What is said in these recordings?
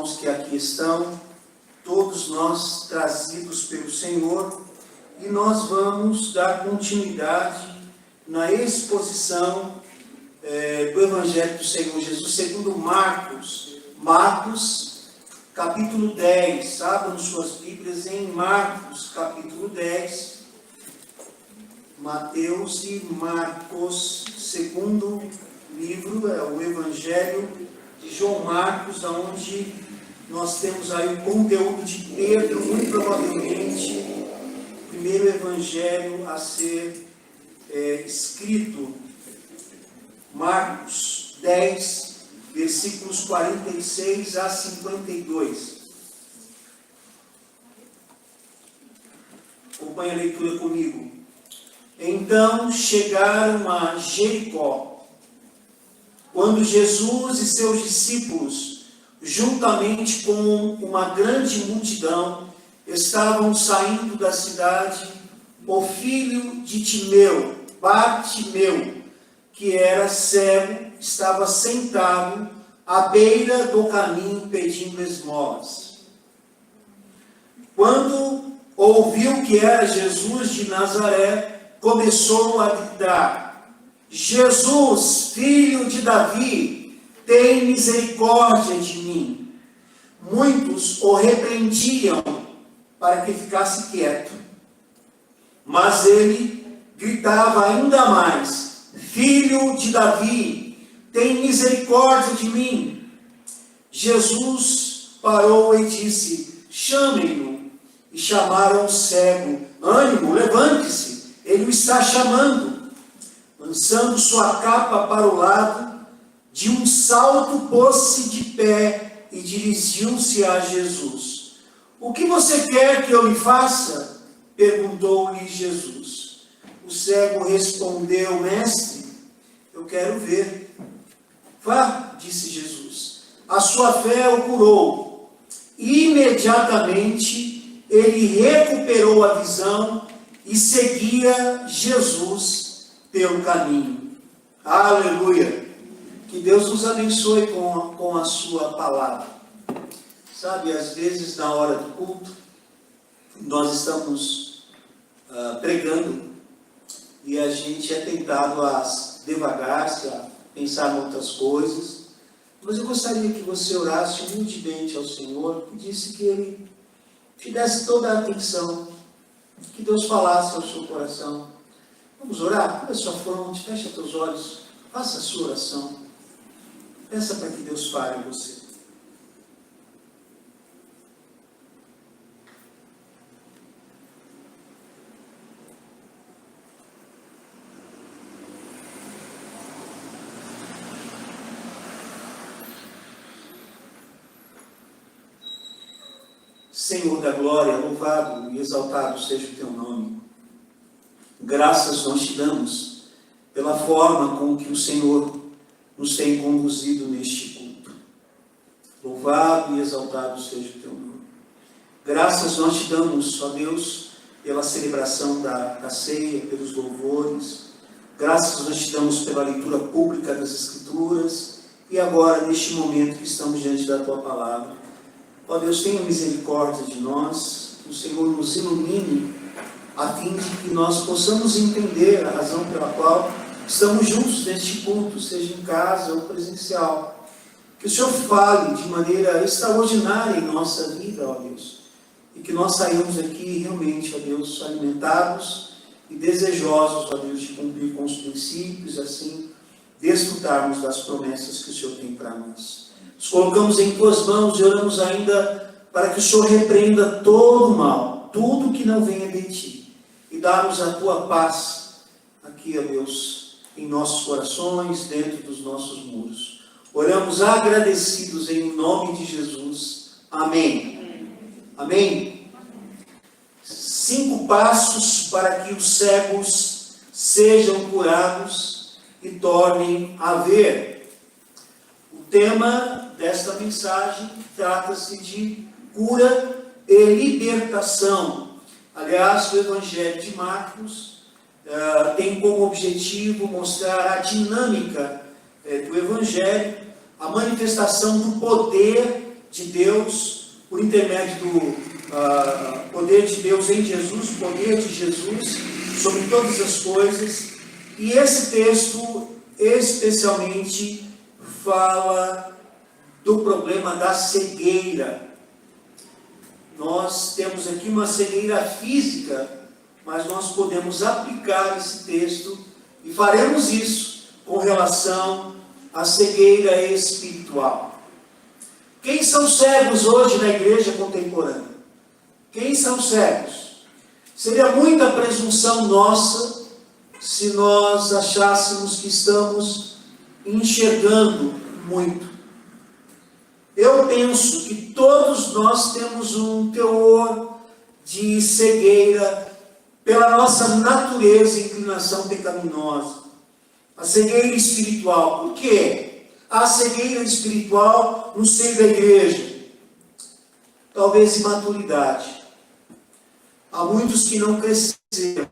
irmãos que aqui estão, todos nós trazidos pelo Senhor, e nós vamos dar continuidade na exposição do Evangelho do Senhor Jesus, segundo Marcos. Marcos, capítulo 10. Abram suas Bíblias em Marcos, capítulo 10. Mateus e Marcos, segundo livro, é o Evangelho de João Marcos, onde nós temos aí o conteúdo de Pedro, muito provavelmente, o primeiro evangelho a ser escrito. Marcos 10, versículos 46 a 52. Acompanhe a leitura comigo. Então chegaram a Jericó. Quando Jesus e seus discípulos, juntamente com uma grande multidão, estavam saindo da cidade, o filho de Timeu, Bartimeu, que era cego, estava sentado à beira do caminho pedindo esmolas. Quando ouviu que era Jesus de Nazaré, começou a gritar: Jesus, filho de Davi, tem misericórdia de mim. Muitos o repreendiam para que ficasse quieto, mas ele gritava ainda mais: Filho de Davi, tem misericórdia de mim. Jesus parou e disse: Chamem-no. E chamaram o cego: Ânimo, levante-se, ele o está chamando. Lançando sua capa para o lado, de um salto pôs-se de pé e dirigiu-se a Jesus. O que você quer que eu lhe faça? Perguntou-lhe Jesus. O cego respondeu: Mestre, eu quero ver. Vá, disse Jesus. A sua fé o curou. Imediatamente ele recuperou a visão e seguia Jesus pelo caminho. Aleluia! Que Deus nos abençoe com a sua palavra. Sabe, às vezes na hora do culto, nós estamos pregando e a gente é tentado a devagar-se, a pensar em outras coisas. Mas eu gostaria que você orasse humildemente ao Senhor, pedisse que Ele te desse toda a atenção, que Deus falasse ao seu coração. Vamos orar? Põe a sua fronte, fecha teus olhos, faça a sua oração. Peça para que Deus fale em você. Senhor da glória, louvado e exaltado seja o teu nome. Graças nós te damos pela forma com que o Senhor nos tem conduzido neste culto. Louvado e exaltado seja o teu nome. Graças nós te damos, ó Deus, pela celebração da ceia, pelos louvores. Graças nós te damos pela leitura pública das Escrituras. E agora, neste momento que estamos diante da tua palavra, ó Deus, tenha misericórdia de nós, que o Senhor nos ilumine, a fim de que nós possamos entender a razão pela qual estamos juntos neste culto, seja em casa ou presencial. Que o Senhor fale de maneira extraordinária em nossa vida, ó Deus, e que nós saímos daqui realmente, ó Deus, alimentados e desejosos, ó Deus, de cumprir com os princípios, assim, desfrutarmos das promessas que o Senhor tem para nós. Nos colocamos em tuas mãos e oramos ainda para que o Senhor repreenda todo o mal, tudo que não venha de ti, e dá-nos a tua paz aqui, ó Deus, em nossos corações, dentro dos nossos muros. Oramos agradecidos em nome de Jesus. Amém. Amém. 5 passos para que os cegos sejam curados e tornem a ver. O tema desta mensagem trata-se de cura e libertação. Aliás, o Evangelho de Marcos tem como objetivo mostrar a dinâmica do Evangelho, a manifestação do poder de Deus, por intermédio do poder de Deus em Jesus, o poder de Jesus sobre todas as coisas. E esse texto especialmente fala do problema da cegueira. Nós temos aqui uma cegueira física, mas nós podemos aplicar esse texto e faremos isso com relação à cegueira espiritual. Quem são cegos hoje na igreja contemporânea? Quem são cegos? Seria muita presunção nossa se nós achássemos que estamos enxergando muito. Eu penso que todos nós temos um teor de cegueira pela nossa natureza e inclinação pecaminosa. A cegueira espiritual. Por quê? Há cegueira espiritual no seio da igreja. Talvez imaturidade. Há muitos que não cresceram.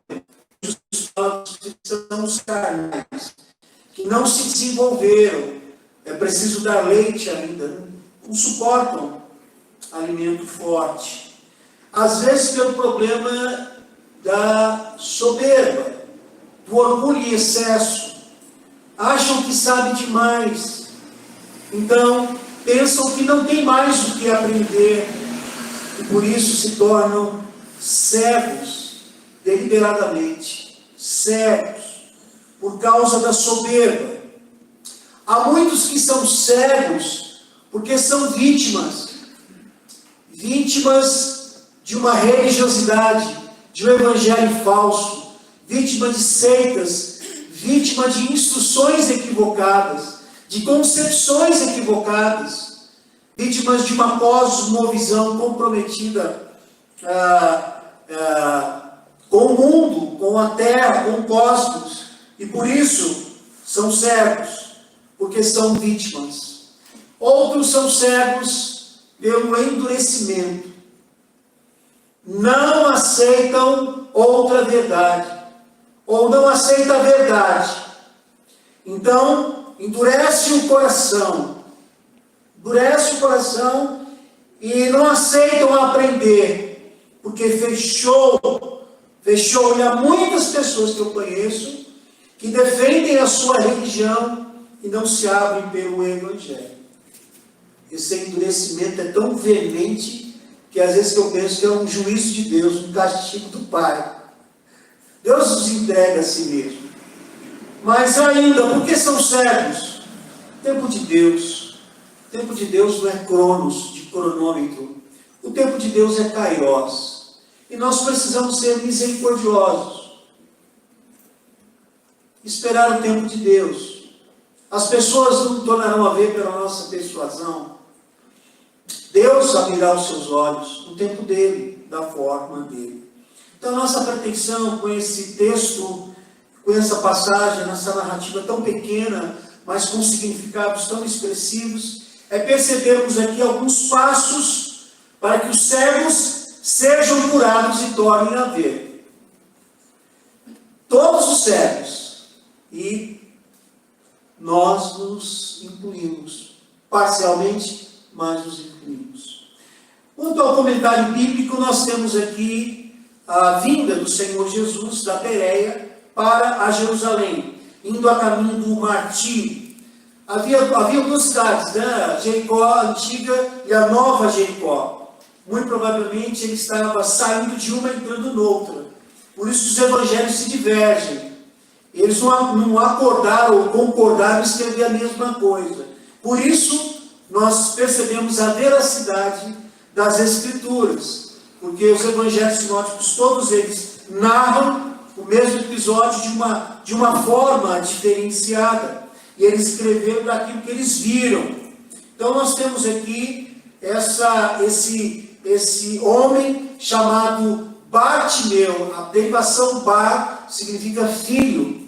Muitos cristãos carnais, que não se desenvolveram. É preciso dar leite ainda. Não suportam alimento forte. Às vezes pelo problema da soberba, do orgulho e excesso. Acham que sabem demais. Então, pensam que não tem mais o que aprender. E por isso se tornam cegos, deliberadamente. Cegos, por causa da soberba. Há muitos que são cegos porque são vítimas de uma religiosidade, de um evangelho falso, vítima de seitas, vítima de instruções equivocadas, de concepções equivocadas, vítimas de uma cosmovisão comprometida com o mundo, com a terra, com o cosmos, e por isso são cegos, porque são vítimas. Outros são cegos pelo endurecimento. Não aceitam outra verdade, ou não aceitam a verdade. Então, endurece o coração e não aceitam aprender, porque fechou-lhe a muitas pessoas que eu conheço, que defendem a sua religião e não se abrem pelo Evangelho. Esse endurecimento é tão veemente que às vezes eu penso que é um juízo de Deus, um castigo do Pai. Deus os entrega a si mesmo. Mas ainda, por que são cegos? Tempo de Deus. O tempo de Deus não é cronos, de cronômetro. O tempo de Deus é kairos. E nós precisamos ser misericordiosos. Esperar o tempo de Deus. As pessoas não tornarão a ver pela nossa persuasão. Deus abrirá os seus olhos no tempo dele, da forma dele. Então, a nossa pretensão com esse texto, com essa passagem, nessa narrativa tão pequena, mas com significados tão expressivos, é percebermos aqui alguns passos para que os cegos sejam curados e tornem a ver. Todos os cegos. E nós nos incluímos, parcialmente, mas nos incluímos. Quanto ao comentário bíblico, nós temos aqui a vinda do Senhor Jesus da Pérea para a Jerusalém, indo a caminho do martírio. Havia duas cidades, né? Jericó a antiga e a nova Jericó. Muito provavelmente ele estava saindo de uma e entrando noutra. Por isso os evangelhos se divergem. Eles não acordaram ou concordaram em escrever a mesma coisa. Por isso, nós percebemos a veracidade das Escrituras. Porque os evangelhos sinóticos, todos eles, narram o mesmo episódio de uma forma diferenciada. E eles escreveram daquilo que eles viram. Então, nós temos aqui esse homem chamado Bartimeu. A derivação Bar significa filho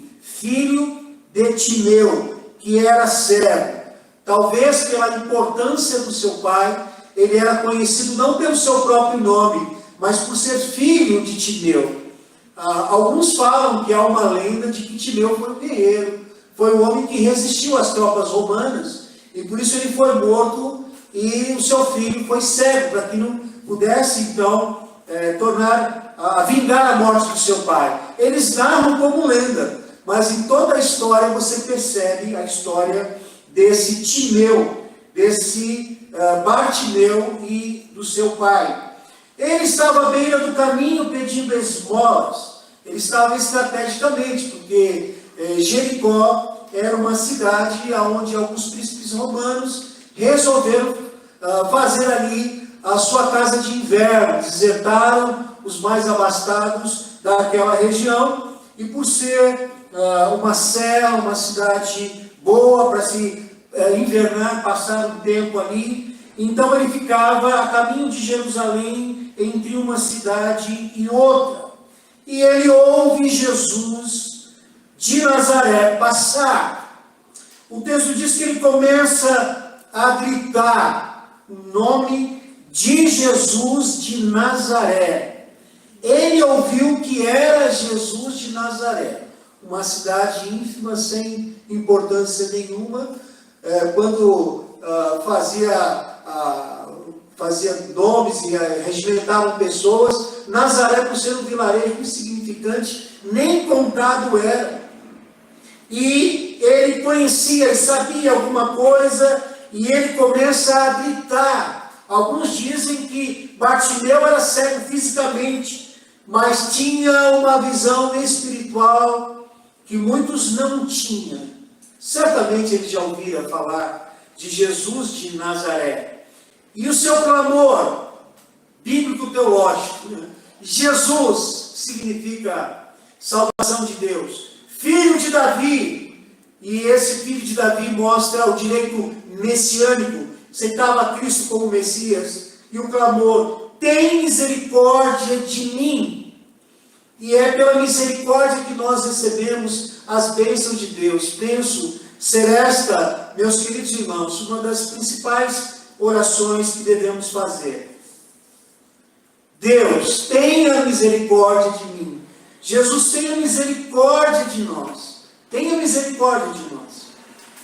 de Timeu, que era cego. Talvez pela importância do seu pai, ele era conhecido não pelo seu próprio nome, mas por ser filho de Timeu. Alguns falam que há uma lenda de que Timeu foi um guerreiro, foi um homem que resistiu às tropas romanas, e por isso ele foi morto e o seu filho foi cego, para que não pudesse, então, vingar a morte do seu pai. Eles narram como lenda, mas em toda a história você percebe a história desse Timeu, desse Bartimeu e do seu pai. Ele estava à beira do caminho pedindo esmolas. Ele estava estrategicamente, porque Jericó era uma cidade onde alguns príncipes romanos resolveram fazer ali a sua casa de inverno. Desertaram os mais abastados daquela região, e por ser uma serra, uma cidade boa para se invernar, passar um tempo ali, então ele ficava a caminho de Jerusalém, entre uma cidade e outra. E ele ouve Jesus de Nazaré passar. O texto diz que ele começa a gritar o nome de Jesus de Nazaré. Ele ouviu que era Jesus de Nazaré, uma cidade ínfima, sem importância nenhuma, quando fazia nomes e regimentavam pessoas. Nazaré, por ser um vilarejo insignificante, nem contado era. E ele conhecia e sabia alguma coisa, e ele começa a gritar. Alguns dizem que Bartimeu era cego fisicamente, mas tinha uma visão espiritual que muitos não tinham. Certamente eles já ouviram falar de Jesus de Nazaré. E o seu clamor bíblico-teológico, né? Jesus significa salvação de Deus, filho de Davi, e esse filho de Davi mostra o direito messiânico, aceitava Cristo como Messias, e o clamor: tem misericórdia de mim. E é pela misericórdia que nós recebemos as bênçãos de Deus. Penso ser esta, meus queridos irmãos, uma das principais orações que devemos fazer. Deus, tenha misericórdia de mim. Jesus, tenha misericórdia de nós. Tenha misericórdia de nós.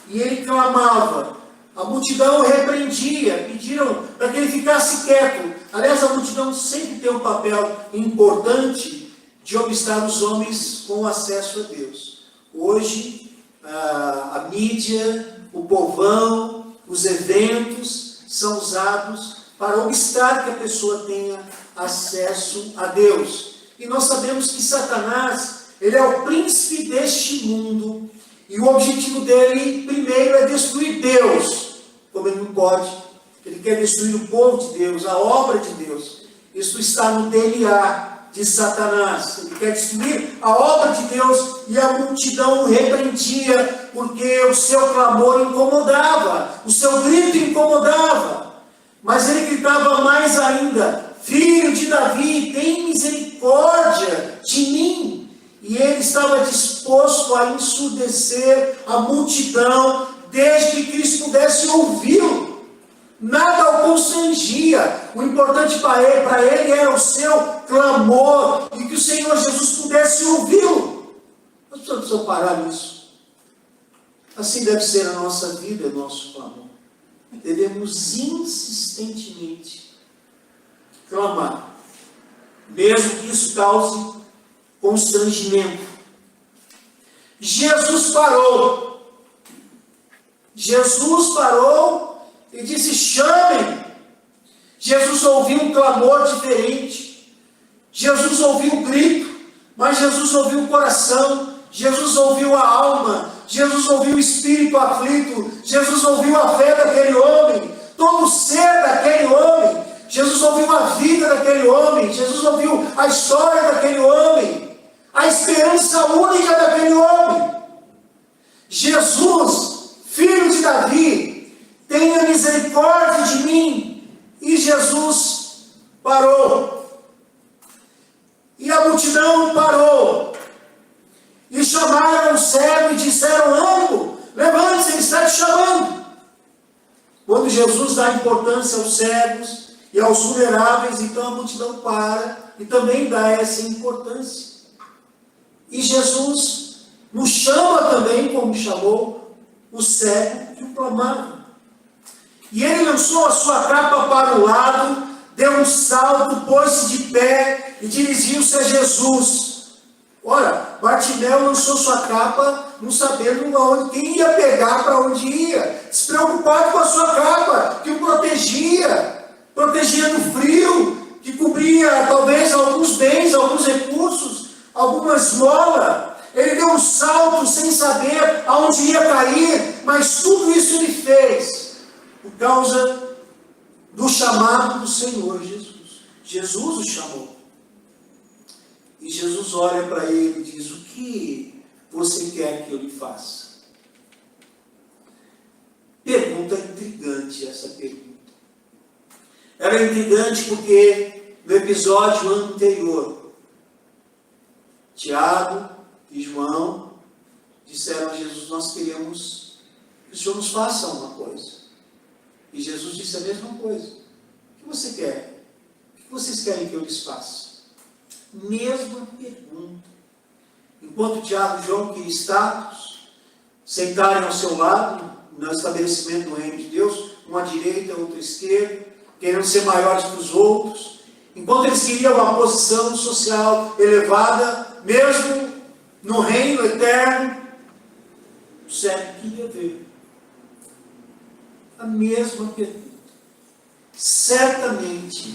E ele clamava. A multidão o repreendia, pediram para que ele ficasse quieto. Aliás, a multidão sempre tem um papel importante de obstar os homens com acesso a Deus. Hoje, a mídia, o povão, os eventos são usados para obstar que a pessoa tenha acesso a Deus. E nós sabemos que Satanás, ele é o príncipe deste mundo, e o objetivo dele, primeiro, é destruir Deus. Como ele não pode, ele quer destruir o povo de Deus, a obra de Deus. Isso está no DNA de Satanás. Ele quer destruir a obra de Deus, e a multidão o repreendia, porque o seu clamor incomodava, o seu grito incomodava. Mas ele gritava mais ainda: filho de Davi, tem misericórdia de mim. E ele estava disposto a ensurdecer a multidão, desde que Cristo pudesse ouvi-lo. Nada o constrangia. O importante para ele era o seu clamor, e que o Senhor Jesus pudesse ouvi-lo. Nós precisamos parar nisso. Assim deve ser a nossa vida, o nosso clamor. Devemos insistentemente clamar, mesmo que isso cause constrangimento. Jesus parou. Jesus parou e disse: chamem. Jesus ouviu um clamor diferente. Jesus ouviu o grito, mas Jesus ouviu o coração. Jesus ouviu a alma. Jesus ouviu o espírito aflito. Jesus ouviu a fé daquele homem, todo o ser daquele homem. Jesus ouviu a vida daquele homem. Jesus ouviu a história daquele homem, a esperança única daquele homem. Jesus, filho de Davi, tenha misericórdia de mim. E Jesus parou. E a multidão parou. E chamaram o cego e disseram: ânimo, levante-se, ele está te chamando. Quando Jesus dá importância aos cegos e aos vulneráveis, então a multidão para e também dá essa importância. E Jesus nos chama também, como chamou o cego que o clamava. E ele lançou a sua capa para o lado, deu um salto, pôs-se de pé e dirigiu-se a Jesus. Ora, Bartimeu lançou sua capa, não sabendo aonde, quem ia pegar, para onde ia, despreocupado com a sua capa, que o protegia do frio, que cobria talvez alguns bens, alguns recursos, alguma esmola. Ele deu um salto sem saber aonde ia cair, mas tudo isso ele fez por causa do chamado do Senhor Jesus. Jesus o chamou. E Jesus olha para ele e diz: o que você quer que eu lhe faça? Pergunta intrigante essa pergunta. Ela é intrigante porque no episódio anterior, Tiago e João disseram a Jesus: nós queremos que o Senhor nos faça uma coisa. E Jesus disse a mesma coisa. O que você quer? O que vocês querem que eu lhes faça? Mesma pergunta. Enquanto Tiago e João queriam status, sentarem ao seu lado, no estabelecimento do reino de Deus, uma à direita, outra à esquerda, querendo ser maiores que os outros, enquanto eles queriam uma posição social elevada, mesmo no reino eterno, o cego queria ver a mesma pergunta. Certamente,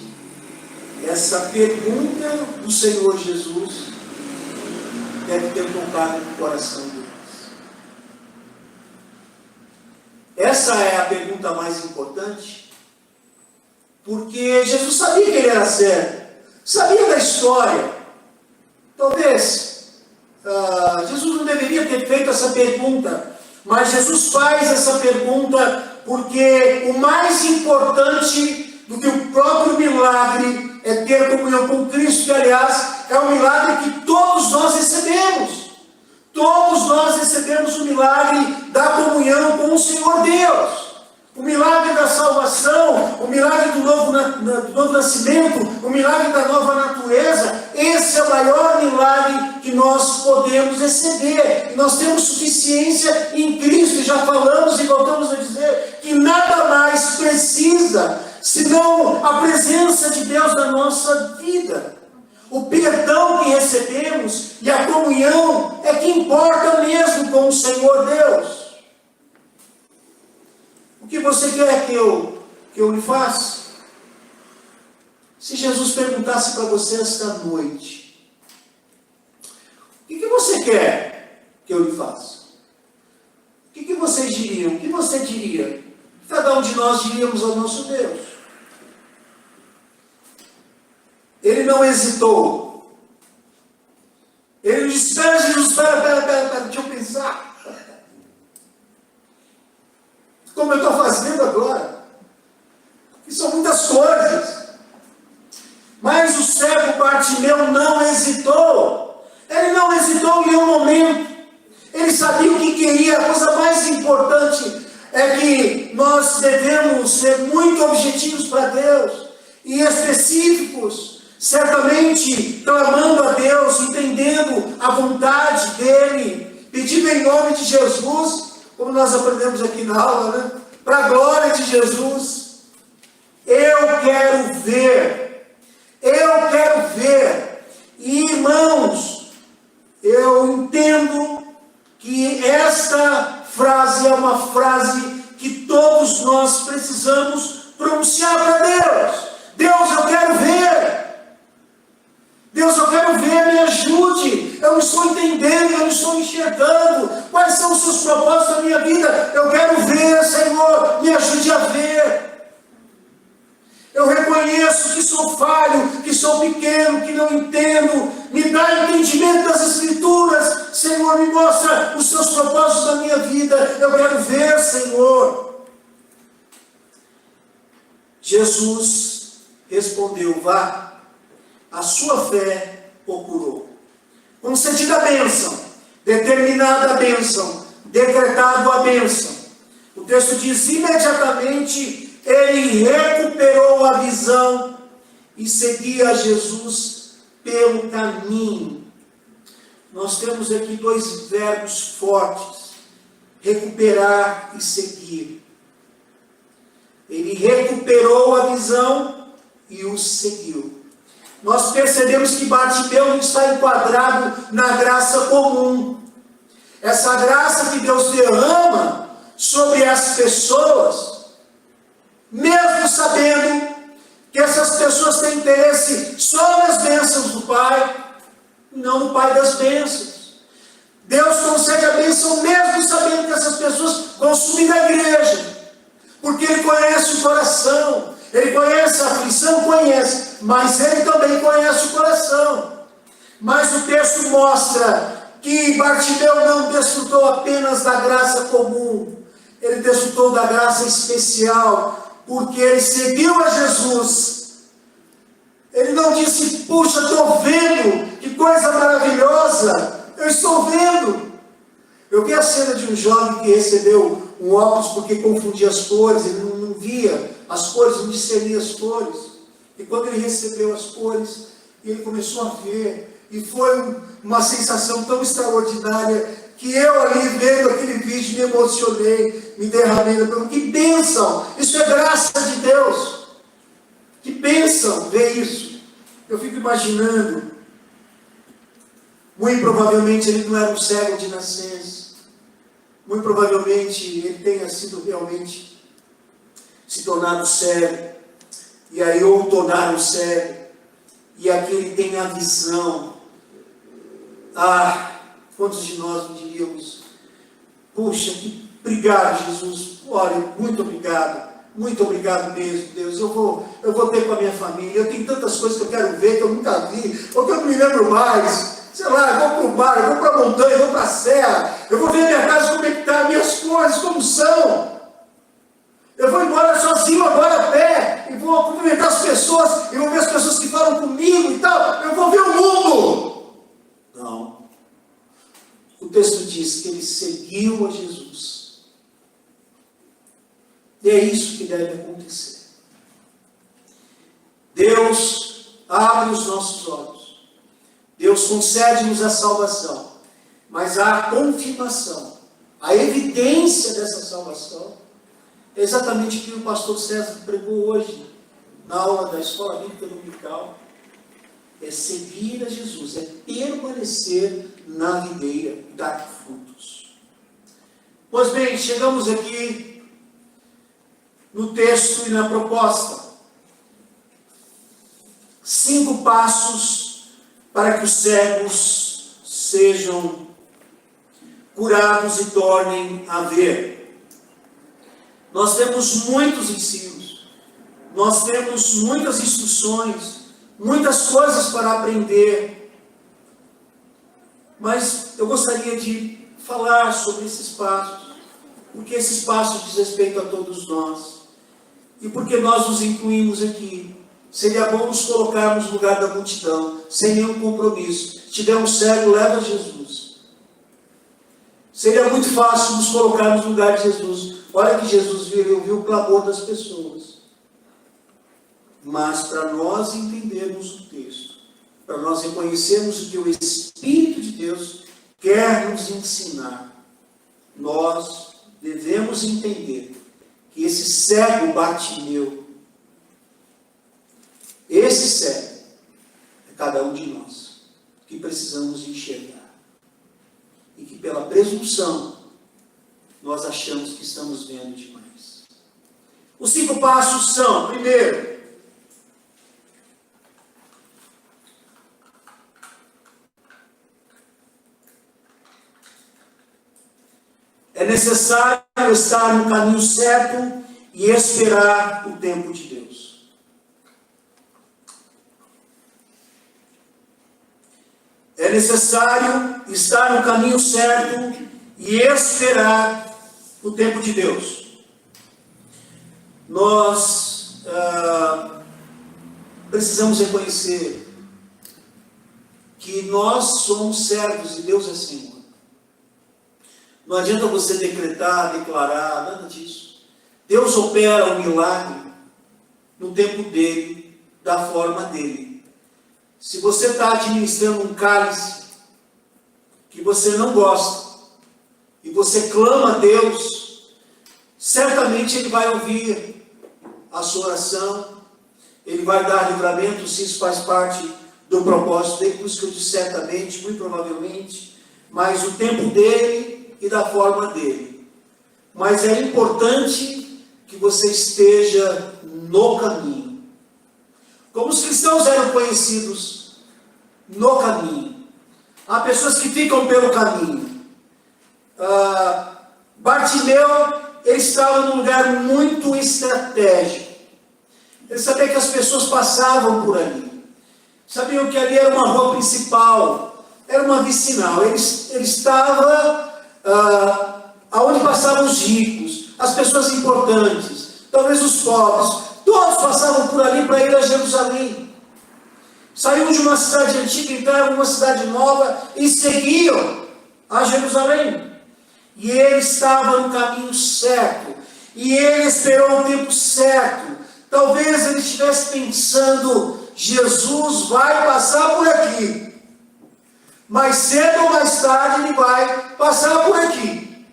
essa pergunta do Senhor Jesus deve ter tocado no coração deles. Essa é a pergunta mais importante, porque Jesus sabia que ele era cego, sabia da história. Talvez Jesus não deveria ter feito essa pergunta, mas Jesus faz essa pergunta porque o mais importante do que o próprio milagre é ter comunhão com Cristo, que aliás é um milagre que todos nós recebemos. Todos nós recebemos o milagre da comunhão com o Senhor Deus. O milagre da salvação, o milagre do novo nascimento, o milagre da nova natureza. Esse é o maior milagre que nós podemos receber. E nós temos suficiência em Cristo. E já falamos e voltamos a dizer que nada mais precisa senão a presença de Deus na nossa vida. O perdão que recebemos e a comunhão é que importa mesmo com o Senhor Deus. O que você quer que eu lhe faça? Se Jesus perguntasse para você esta noite: o que você quer que eu lhe faça? O que vocês diriam? O que você diria? Cada um de nós diríamos ao nosso Deus. Ele não hesitou. Ele disse: espera, Jesus, espera, deixa eu pensar. Como eu estou fazendo agora. E são muitas coisas. Mas o cego Bartimeu não hesitou. Ele não hesitou em nenhum momento. Ele sabia o que queria. A coisa mais importante é que nós devemos ser muito objetivos para Deus e específicos. Certamente clamando a Deus, entendendo a vontade dEle, pedindo em nome de Jesus, como nós aprendemos aqui na aula, né? Para a glória de Jesus. Eu quero ver. E irmãos, eu entendo que esta frase é uma frase que todos nós precisamos pronunciar para Deus. Deus, eu quero ver. Deus, eu quero ver, me ajude. Eu não estou entendendo, eu não estou enxergando. Quais são os seus propósitos na minha vida? Eu quero ver, Senhor, me ajude a ver. Eu reconheço que sou falho, que sou pequeno, que não entendo. Me dá entendimento das Escrituras. Senhor, me mostra os seus propósitos na minha vida. Eu quero ver, Senhor. Jesus respondeu: vá. A sua fé o curou. Concedida a bênção, determinada a bênção, decretado a bênção. O texto diz: imediatamente ele recuperou a visão e seguia Jesus pelo caminho. Nós temos aqui dois verbos fortes: recuperar e seguir. Ele recuperou a visão e o seguiu. Nós percebemos que Bartimeu não está enquadrado na graça comum. Essa graça que Deus derrama sobre as pessoas, mesmo sabendo que essas pessoas têm interesse só nas bênçãos do Pai, não no Pai das bênçãos. Deus concede a bênção mesmo sabendo que essas pessoas vão sumir da igreja, porque Ele conhece o coração, Ele conhece a aflição, conhece, mas Ele também conhece o coração. Mas o texto mostra que Bartimeu não desfrutou apenas da graça comum, ele desfrutou da graça especial, porque ele seguiu a Jesus. Ele não disse, puxa, estou vendo, que coisa maravilhosa, eu estou vendo. Eu vi a cena de um jovem que recebeu um óculos porque confundia as cores, ele não via as cores, não discernia as cores. E quando ele recebeu as cores, ele começou a ver, e foi uma sensação tão extraordinária, que eu ali vendo aquele vídeo me emocionei, me derramei. Que bênção! Isso é graça de Deus. Que bênção ver isso. Eu fico imaginando, muito provavelmente ele não era um cego de nascença, muito provavelmente ele tenha sido realmente se tornado cego, e aí ou tornaram cego, e aqui ele tem a visão. Quantos de nós diríamos, puxa, que obrigado, Jesus, olha, muito obrigado mesmo, Deus, eu vou ter com a minha família, eu tenho tantas coisas que eu quero ver, que eu nunca vi, ou que eu não me lembro mais, sei lá, eu vou para o mar, eu vou para a montanha, eu vou para a serra, eu vou ver a minha casa, como é que está, minhas coisas, como são, eu vou embora sozinho agora a pé, e vou cumprimentar as pessoas, e vou ver as pessoas que falam comigo e tal, eu vou ver o mundo. Não. O texto diz que ele seguiu a Jesus. E é isso que deve acontecer. Deus abre os nossos olhos. Deus concede-nos a salvação. Mas a confirmação, a evidência dessa salvação, é exatamente o que o pastor César pregou hoje, na aula da Escola Bíblica Dominical. É seguir a Jesus, é permanecer na videira e dar frutos. Pois bem, chegamos aqui no texto e na proposta. 5 passos para que os cegos sejam curados e tornem a ver. Nós temos muitos ensinos, nós temos muitas instruções, muitas coisas para aprender, mas eu gostaria de falar sobre esses passos, porque esses passos diz respeito a todos nós, e porque nós nos incluímos aqui. Seria bom nos colocarmos no lugar da multidão, sem nenhum compromisso. Se tiver um cego, leva a Jesus. Seria muito fácil nos colocarmos no lugar de Jesus. Olha que Jesus viu, ele ouviu o clamor das pessoas. Mas para nós entendermos o texto, para nós reconhecermos o que o Espírito de Deus quer nos ensinar, nós devemos entender que esse cego Bartimeu, esse cego é cada um de nós que precisamos enxergar. E que pela presunção nós achamos que estamos vendo demais. Os 5 passos são, primeiro, é necessário estar no caminho certo e esperar o tempo de Deus. É necessário estar no caminho certo e esperar o tempo de Deus. Nós precisamos reconhecer que nós somos servos e Deus é Senhor. Não adianta você decretar, declarar, nada disso. Deus opera o milagre no tempo dele, da forma dele. Se você está administrando um cálice que você não gosta, e você clama a Deus, certamente Ele vai ouvir, a sua oração, Ele vai dar livramento, se isso faz parte do propósito dele, por isso que eu disse certamente, muito provavelmente, mas o tempo dele e da forma dele. Mas é importante que você esteja no caminho. Como os cristãos eram conhecidos no caminho. Há pessoas que ficam pelo caminho. Bartimeu, ele estava num lugar muito estratégico. Ele sabia que as pessoas passavam por ali. Sabiam que ali era uma rua principal, era uma vicinal. Ele estava aonde passavam os ricos, as pessoas importantes, talvez os pobres. Todos passavam por ali para ir a Jerusalém. Saíam de uma cidade antiga, entraram numa cidade nova e seguiam a Jerusalém. E ele estava no caminho certo. E ele esperou o tempo certo. Talvez ele estivesse pensando, Jesus vai passar por aqui. Mais cedo ou mais tarde ele vai passar por aqui.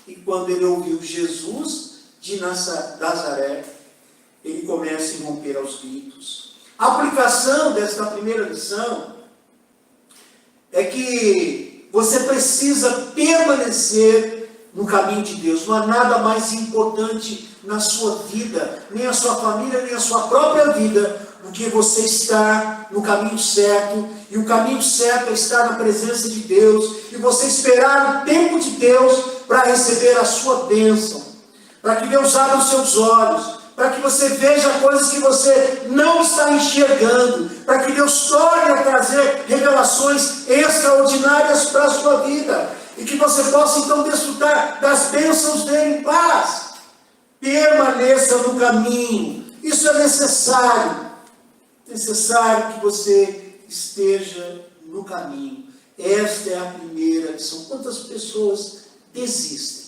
E quando ele ouviu Jesus de Nazaré, ele começa a irromper aos gritos. A aplicação desta primeira lição é que você precisa permanecer no caminho de Deus. Não há nada mais importante na sua vida, nem a sua família, nem a sua própria vida, do que você estar no caminho certo. E o caminho certo é estar na presença de Deus, e você esperar o tempo de Deus para receber a sua bênção, para que Deus abra os seus olhos, para que você veja coisas que você não está enxergando, para que Deus torne a trazer revelações extraordinárias para a sua vida, e que você possa então desfrutar das bênçãos dele em paz. Permaneça no caminho. Isso é necessário. Necessário que você esteja no caminho. Esta é a primeira lição. Quantas pessoas desistem?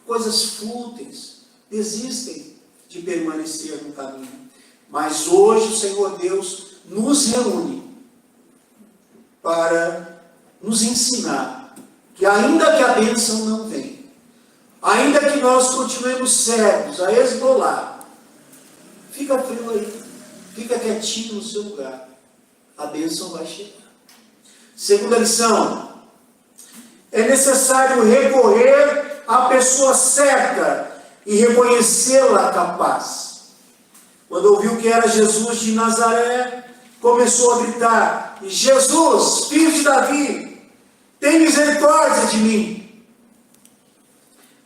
Coisas fúteis. Desistem de permanecer no caminho. Mas hoje o Senhor Deus nos reúne para nos ensinar que ainda que a bênção não venha, ainda que nós continuemos cegos a esmolar, fica frio aí, fica quietinho no seu lugar, a bênção vai chegar. Segunda lição, é necessário recorrer à pessoa certa e reconhecê-la capaz. Quando ouviu que era Jesus de Nazaré, começou a gritar: Jesus, filho de Davi, tem misericórdia de mim.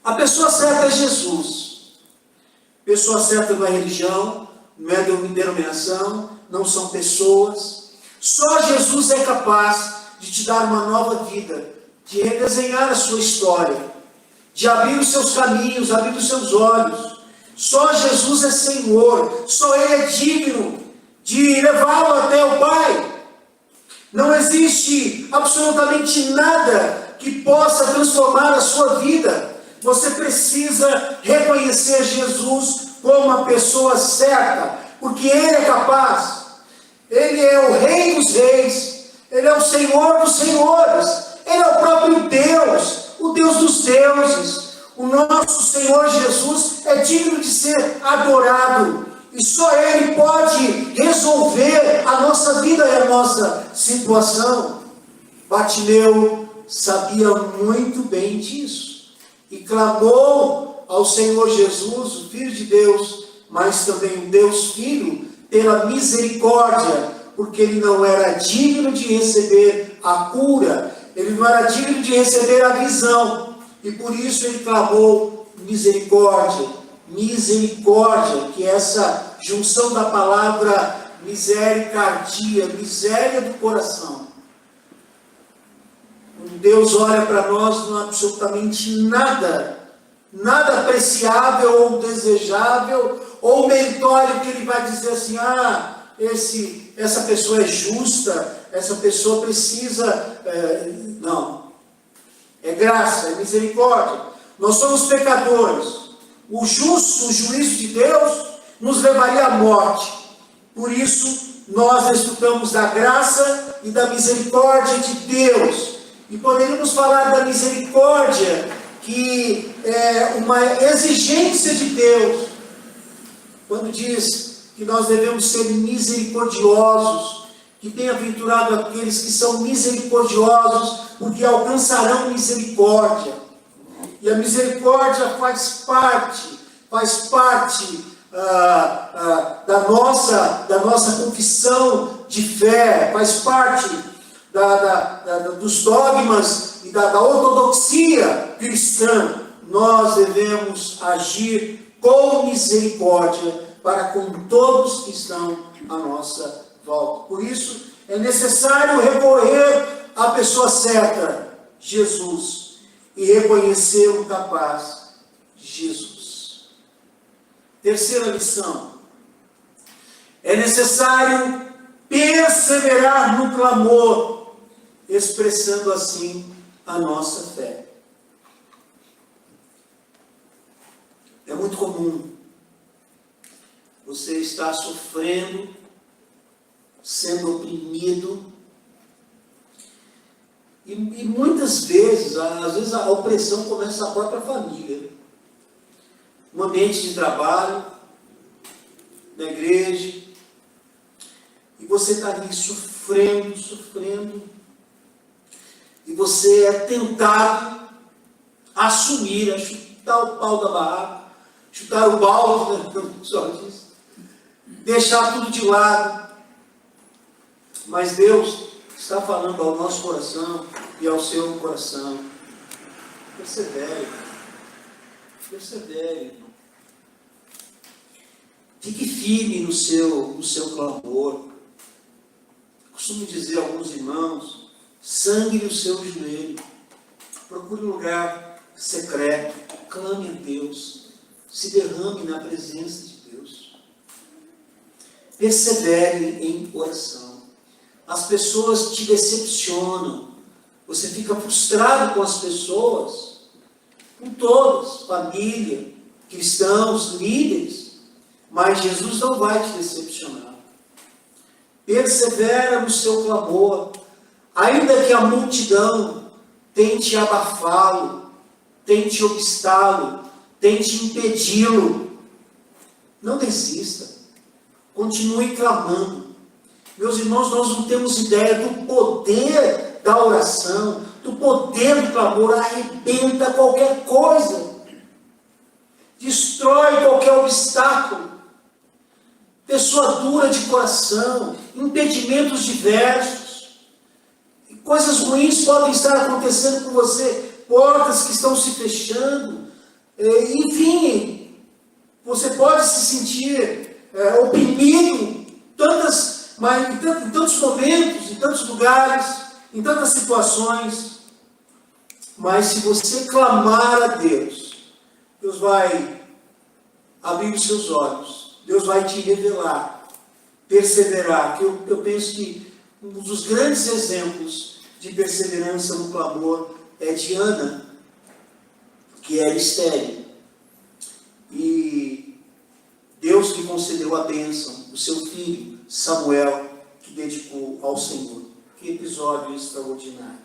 A pessoa certa é Jesus. Pessoa certa não é religião, não é denominação, não são pessoas. Só Jesus é capaz de te dar uma nova vida, de redesenhar a sua história, de abrir os seus caminhos, abrir os seus olhos. Só Jesus é Senhor, só Ele é digno de levá-lo até o Pai. Não existe absolutamente nada que possa transformar a sua vida. Você precisa reconhecer Jesus como a pessoa certa, porque Ele é capaz. Ele é o Rei dos Reis, Ele é o Senhor dos Senhores, Ele é o próprio Deus, o Deus dos deuses. O nosso Senhor Jesus é digno de ser adorado, e só Ele pode resolver a nossa vida e a nossa situação. Bartimeu sabia muito bem disso, e clamou ao Senhor Jesus, o Filho de Deus, mas também o Deus Filho, pela misericórdia, porque ele não era digno de receber a cura, ele não era digno de receber a visão, e por isso ele clamou misericórdia. Misericórdia, que é essa junção da palavra misericardia, miséria do coração. Deus olha para nós, não há absolutamente nada apreciável ou desejável ou meritório que Ele vai dizer assim: essa pessoa é justa, essa pessoa precisa. Não. É graça, é misericórdia. Nós somos pecadores. O juízo de Deus nos levaria à morte. Por isso, nós desfrutamos da graça e da misericórdia de Deus. E poderíamos falar da misericórdia que é uma exigência de Deus, quando diz que nós devemos ser misericordiosos, que bem-aventurado aqueles que são misericordiosos, porque alcançarão misericórdia. E a misericórdia faz parte da nossa confissão de fé, faz parte dos dogmas e da ortodoxia cristã. Nós devemos agir com misericórdia para com todos que estão à nossa volta. Por isso, é necessário recorrer à pessoa certa, Jesus, e reconhecer o capaz, Jesus. Terceira lição: é necessário perseverar no clamor, expressando assim a nossa fé. É muito comum você estar sofrendo, sendo oprimido, e muitas vezes, às vezes a opressão começa na própria família, no ambiente de trabalho, na igreja, e você está ali sofrendo, e você é tentado a assumir, a chutar o pau da barraca, chutar o balde, né, como o senhor diz, deixar tudo de lado. Mas Deus está falando ao nosso coração e ao seu coração: persevere, irmão. Fique firme no seu clamor. Costumo dizer a alguns irmãos: sangue no seu joelho, procure um lugar secreto, clame a Deus, se derrame na presença de Deus. Persevere em oração. As pessoas te decepcionam, você fica frustrado com as pessoas, com todos, família, cristãos, líderes, mas Jesus não vai te decepcionar. Persevera no seu clamor, ainda que a multidão tente abafá-lo, tente obstá-lo, tente impedi-lo. Não desista, continue clamando. Meus irmãos, nós não temos ideia do poder da oração, do poder do clamor. Arrebenta qualquer coisa, destrói qualquer obstáculo, pessoa dura de coração, impedimentos diversos, coisas ruins podem estar acontecendo com você, portas que estão se fechando, enfim, você pode se sentir oprimido, mas em tantos momentos, em tantos lugares, em tantas situações. Mas se você clamar a Deus, Deus vai abrir os seus olhos, Deus vai te revelar, perseverar. Que eu penso que um dos grandes exemplos de perseverança no clamor é de Ana, que era estéril. E Deus lhe concedeu a bênção, o seu filho Samuel, que dedicou ao Senhor. Que episódio extraordinário.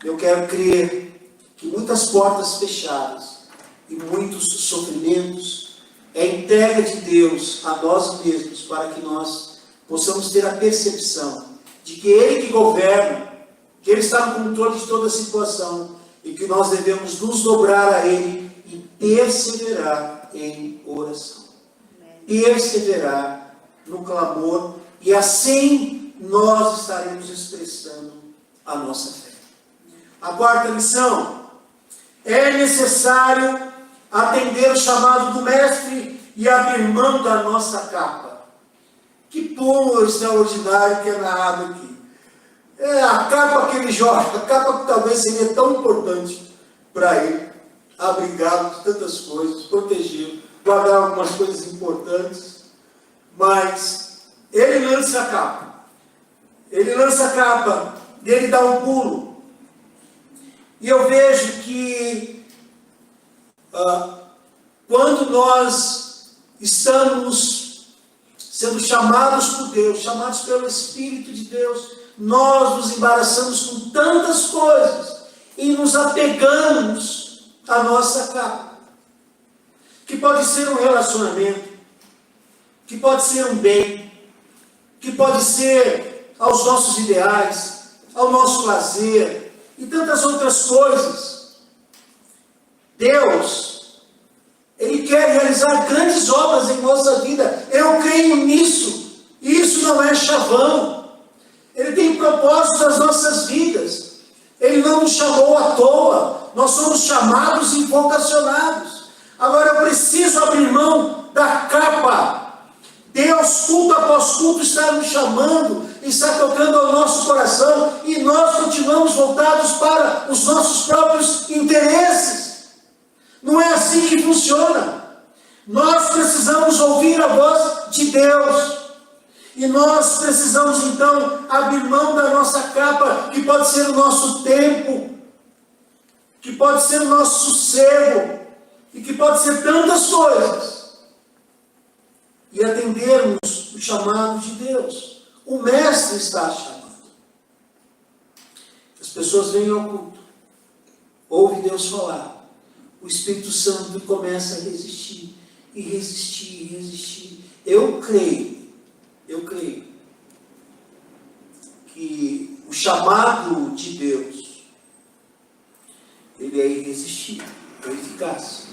Eu quero crer que muitas portas fechadas e muitos sofrimentos é entrega de Deus a nós mesmos, para que nós possamos ter a percepção de que Ele que governa, que Ele está no controle de toda a situação, e que nós devemos nos dobrar a Ele e perseverar em oração. Perseverar no clamor, e assim nós estaremos expressando a nossa fé. A quarta lição: é necessário atender o chamado do Mestre e abrir mão da nossa capa. Que pulo extraordinário que é narrado aqui. É a capa que ele joga, a capa que talvez seria tão importante para ele, abrigá-lo de tantas coisas, protegê-lo, guardar algumas coisas importantes, mas ele lança a capa. Ele lança a capa, e ele dá um pulo. E eu vejo que quando nós estamos sendo chamados por Deus, chamados pelo Espírito de Deus, nós nos embaraçamos com tantas coisas, e nos apegamos à nossa capa. Que pode ser um relacionamento, que pode ser um bem, que pode ser aos nossos ideais, ao nosso lazer e tantas outras coisas. Deus, Ele quer realizar grandes obras em nossa vida. Eu creio nisso. Isso não é chavão. Ele tem propósito nas nossas vidas. Ele não nos chamou à toa. Nós somos chamados e vocacionados. Agora eu preciso abrir mão da capa. Deus, culto após culto, está nos chamando, está tocando ao nosso coração, e nós continuamos voltados para os nossos próprios interesses. Não é assim que funciona. Nós precisamos ouvir a voz de Deus. E nós precisamos então abrir mão da nossa capa, que pode ser o nosso tempo, que pode ser o nosso sossego, e que pode ser tantas coisas, e atendermos o chamado de Deus. O Mestre está chamando. As pessoas vêm ao culto, ouvem Deus falar, o Espírito Santo começa a resistir, e resistir, e resistir. Eu creio que o chamado de Deus, ele é irresistível, é eficaz.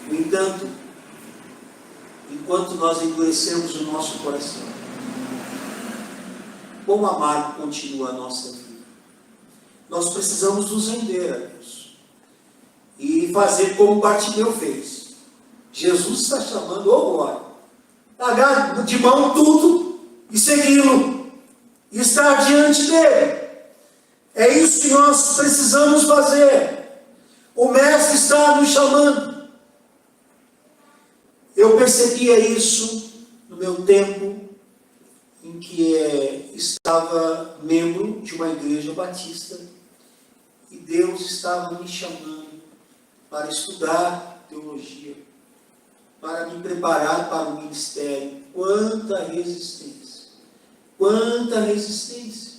No entanto, enquanto nós endurecemos o nosso coração, quão amargo continua a nossa vida. Nós precisamos nos render a Deus e fazer como Bartimeu fez. Jesus está chamando, glória, largar de mão tudo e segui-lo, e estar diante dele. É isso que nós precisamos fazer. O Mestre está nos chamando. Eu percebia isso no meu tempo em que estava membro de uma igreja batista, e Deus estava me chamando para estudar teologia, para me preparar para o ministério. Quanta resistência! Quanta resistência!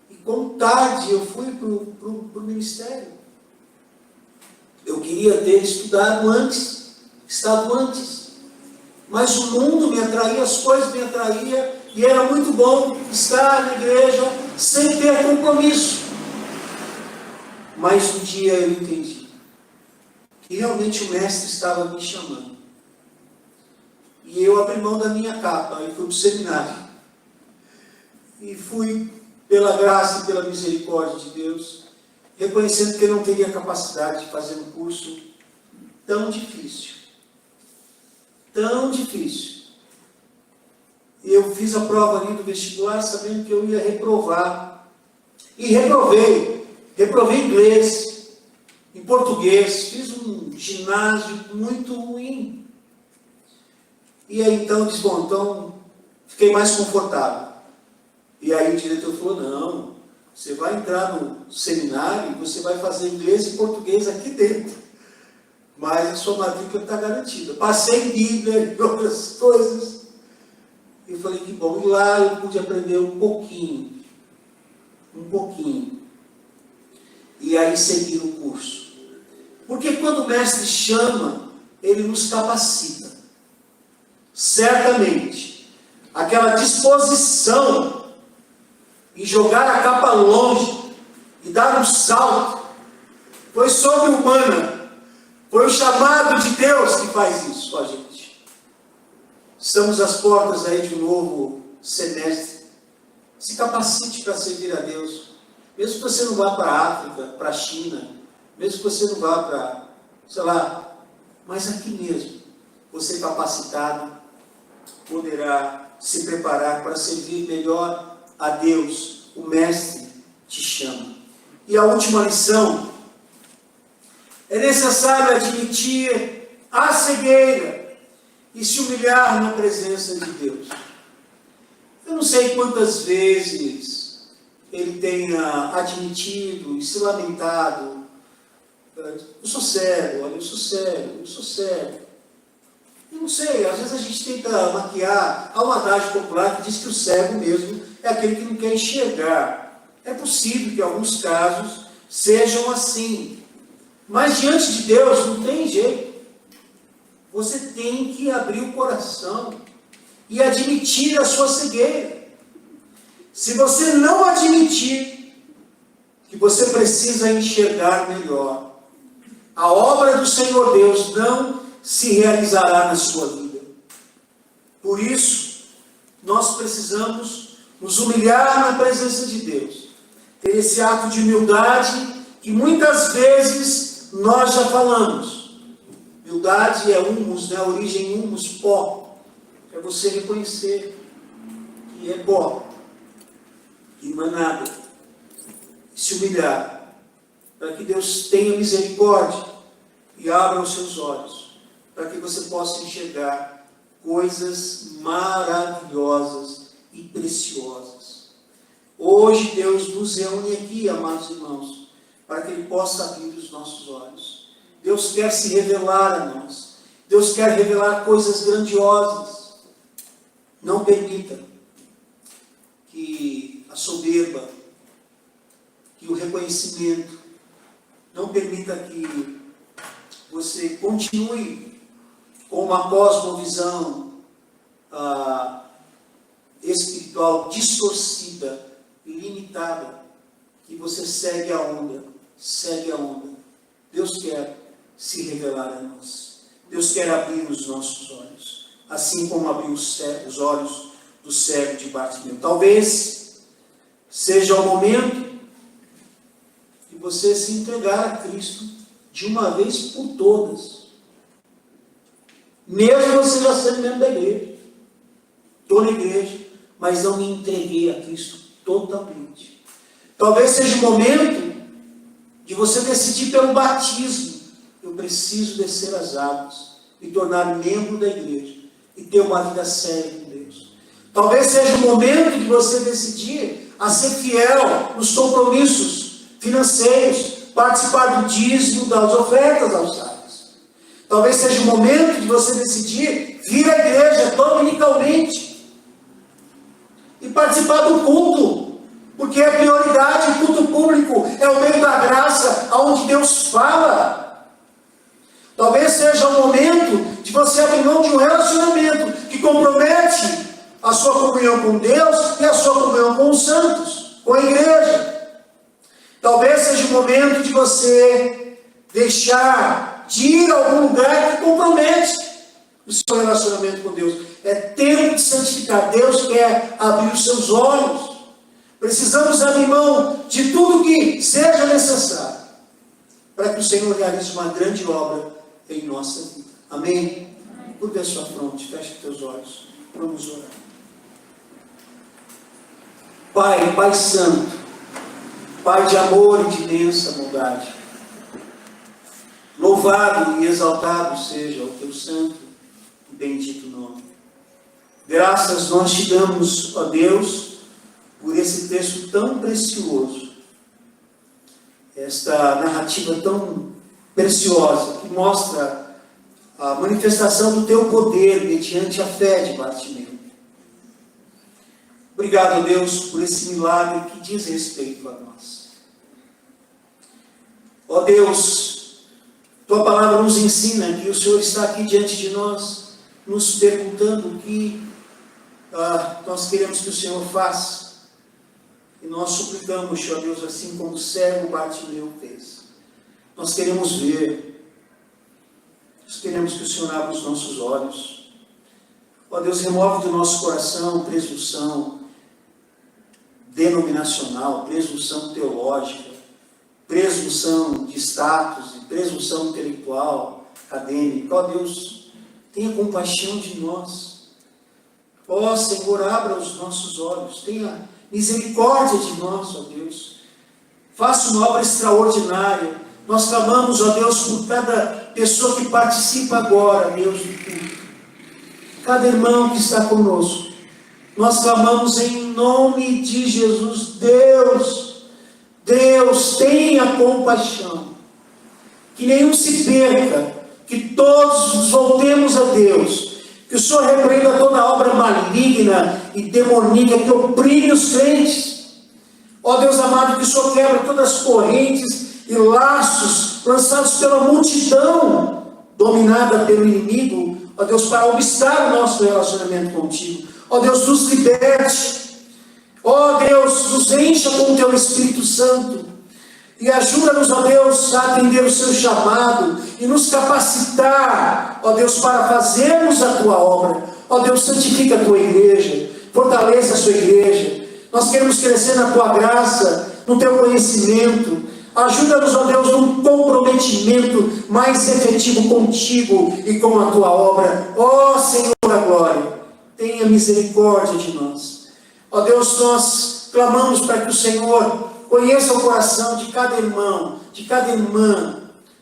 E com tarde eu fui para o ministério. Eu queria ter estudado antes, estado antes, mas o mundo me atraía, as coisas me atraíam, e era muito bom estar na igreja sem ter compromisso. Mas um dia eu entendi que realmente o Mestre estava me chamando, e eu abri mão da minha capa e fui para o seminário, e fui pela graça e pela misericórdia de Deus, reconhecendo que eu não teria capacidade de fazer um curso tão difícil. Tão difícil. Eu fiz a prova ali do vestibular sabendo que eu ia reprovar. E reprovei. Reprovei inglês, em português. Fiz um ginásio muito ruim. E aí então eu disse, bom, então fiquei mais confortável. E aí o diretor falou, não, você vai entrar no seminário e você vai fazer inglês e português aqui dentro. Mas a sua matrícula está garantida. Passei em Bíblia e outras coisas. E falei que bom. E lá eu pude aprender um pouquinho. Um pouquinho. E aí seguir o curso. Porque quando o Mestre chama, ele nos capacita. Certamente. Aquela disposição em jogar a capa longe e dar um salto foi sobre-humana. Foi o chamado de Deus que faz isso com a gente. Estamos às portas aí de um novo semestre. Se capacite para servir a Deus. Mesmo que você não vá para a África, para a China, mesmo que você não vá para, sei lá, mas aqui mesmo, você capacitado poderá se preparar para servir melhor a Deus. O Mestre te chama. E a última lição: é necessário admitir a cegueira e se humilhar na presença de Deus. Eu não sei quantas vezes ele tenha admitido e se lamentado. Eu sou cego, olha, eu sou cego, eu sou cego. Eu não sei, às vezes a gente tenta maquiar. Há um adágio popular que diz que o cego mesmo é aquele que não quer enxergar. É possível que alguns casos sejam assim. Mas diante de Deus não tem jeito. Você tem que abrir o coração e admitir a sua cegueira. Se você não admitir que você precisa enxergar melhor, a obra do Senhor Deus não se realizará na sua vida. Por isso, nós precisamos nos humilhar na presença de Deus. Ter esse ato de humildade que muitas vezes nós já falamos. Humildade é humus, né? A origem humus, pó. É você reconhecer que é pó, que não é nada. E se humilhar, para que Deus tenha misericórdia e abra os seus olhos, para que você possa enxergar coisas maravilhosas e preciosas. Hoje Deus nos reúne aqui, amados irmãos, para que Ele possa abrir os nossos olhos. Deus quer se revelar a nós. Deus quer revelar coisas grandiosas. Não permita que a soberba, que o reconhecimento, não permita que você continue com uma cosmovisão espiritual distorcida, limitada, que você segue a onda. Deus quer se revelar a nós. Deus quer abrir os nossos olhos, assim como abriu os olhos do cego de Bartimeu. Talvez seja o momento de você se entregar a Cristo de uma vez por todas. Mesmo você já sendo membro da igreja. Estou na igreja, mas não me entreguei a Cristo totalmente. Talvez seja o momento de você decidir pelo batismo. Eu preciso descer as águas, me tornar membro da igreja e ter uma vida séria com Deus. Talvez seja o momento de você decidir a ser fiel nos compromissos financeiros, participar do dízimo, das ofertas aos sábios. Talvez seja o momento de você decidir vir à igreja dominicalmente e participar do culto, porque é prioridade. O culto público é o meio da graça, onde Deus fala. Talvez seja o momento de você abrir mão de um relacionamento que compromete a sua comunhão com Deus e a sua comunhão com os santos, com a igreja. Talvez seja o momento de você deixar de ir a algum lugar que compromete o seu relacionamento com Deus. É tempo de santificar. Deus quer abrir os seus olhos. Precisamos abrir mão de tudo que seja necessário para que o Senhor realize uma grande obra em nossa vida. Amém? Curva a sua fronte, feche os teus olhos. Vamos orar. Pai Santo, Pai de amor e de imensa bondade, louvado e exaltado seja o teu santo e bendito nome. Graças nós te damos, ó Deus, por esse texto tão precioso, esta narrativa tão preciosa, que mostra a manifestação do teu poder mediante a fé de Bartimeu. Obrigado, Deus, por esse milagre que diz respeito a nós. Ó Deus, tua palavra nos ensina que o Senhor está aqui diante de nós, nos perguntando o que nós queremos que o Senhor faça. E nós suplicamos, ó Deus, assim como o cego Bartimeu fez. Nós queremos ver. Nós queremos que o Senhor abra os nossos olhos. Ó Deus, remove do nosso coração presunção denominacional, presunção teológica, presunção de status, presunção intelectual, acadêmica. Ó Deus, tenha compaixão de nós. Ó Senhor, abra os nossos olhos, tenha misericórdia de nós, ó Deus. Faça uma obra extraordinária. Nós clamamos, ó Deus, por cada pessoa que participa agora, Deus, do culto. Cada irmão que está conosco. Nós clamamos em nome de Jesus. Deus, tenha compaixão. Que nenhum se perca. Que todos nos voltemos a Deus. Que o Senhor repreenda toda obra maligna e demoníaca que oprime os crentes. Ó Deus amado, que o Senhor quebra todas as correntes e laços lançados pela multidão, dominada pelo inimigo, ó Deus, para obstar o nosso relacionamento contigo. Ó Deus, nos liberte. Ó Deus, nos encha com o teu Espírito Santo. E ajuda-nos, ó Deus, a atender o seu chamado e nos capacitar, ó Deus, para fazermos a tua obra. Ó Deus, santifica a tua igreja, fortaleça a sua igreja. Nós queremos crescer na tua graça, no teu conhecimento. Ajuda-nos, ó Deus, num comprometimento mais efetivo contigo e com a tua obra. Ó Senhor da glória, tenha misericórdia de nós. Ó Deus, nós clamamos para que o Senhor conheça o coração de cada irmão, de cada irmã.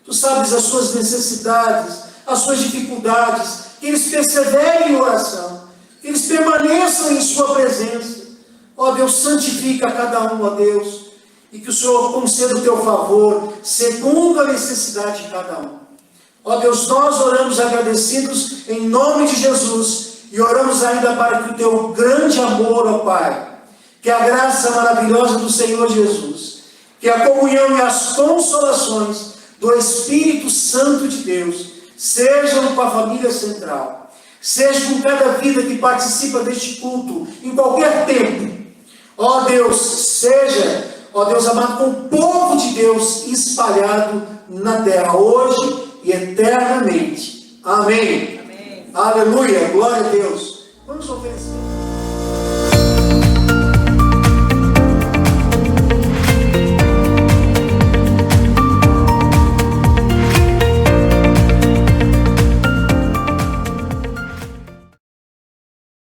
Tu sabes as suas necessidades, as suas dificuldades. Que eles perseverem em oração, que eles permaneçam em sua presença. Ó Deus, santifica cada um, ó Deus, e que o Senhor conceda o teu favor, segundo a necessidade de cada um. Ó Deus, nós oramos agradecidos em nome de Jesus, e oramos ainda para que o teu grande amor, ó Pai, que a graça maravilhosa do Senhor Jesus, que a comunhão e as consolações do Espírito Santo de Deus sejam com a família central, seja com cada vida que participa deste culto, em qualquer tempo. Ó Deus, seja, ó Deus amado, com o povo de Deus espalhado na terra, hoje e eternamente. Amém. Amém. Aleluia, glória a Deus. Vamos oferecer.